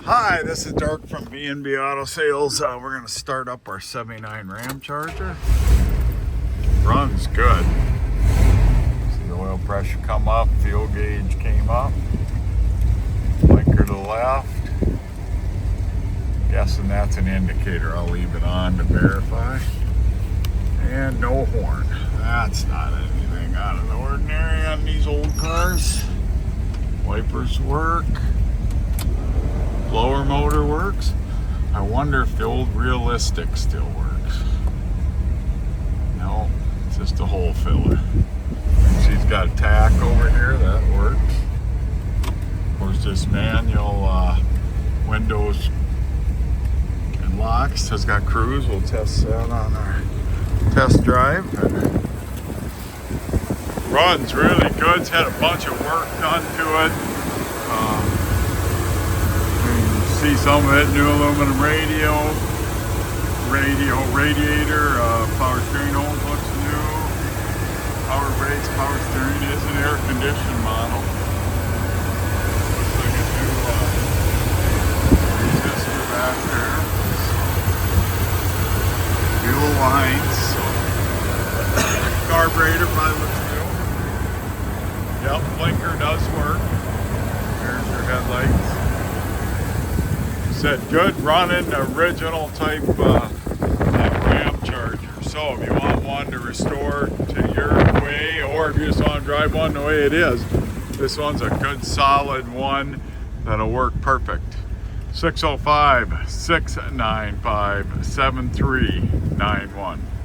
Hi, this is Dirk from B&B Auto Sales. We're going to start up our 79 Ramcharger. Runs good. See the oil pressure come up, fuel gauge came up. Blinker to the left. Guessing that's an indicator. I'll leave it on to verify. And no horn. That's not anything out of the ordinary on these old cars. Wipers work. Blower motor works. I wonder if the old Realistic still works. No, it's just a hole filler. She's got a tack over here, that works. Of course, this manual windows and locks has got cruise. We'll test that on our test drive. Runs really good. It's had a bunch of work done to it. See some of it, new aluminum radiator, power steering hose looks new, power brakes, power steering is an air conditioned model. Looks like a new resistor back there. Fuel lines. Carburetor probably looks new. Yep, blinker does work. There's your headlights. Said good running original type Ramcharger. So if you want one to restore to your way, or if you just want to drive one the way it is, this one's a good solid one that'll work perfect. 605-695-7391.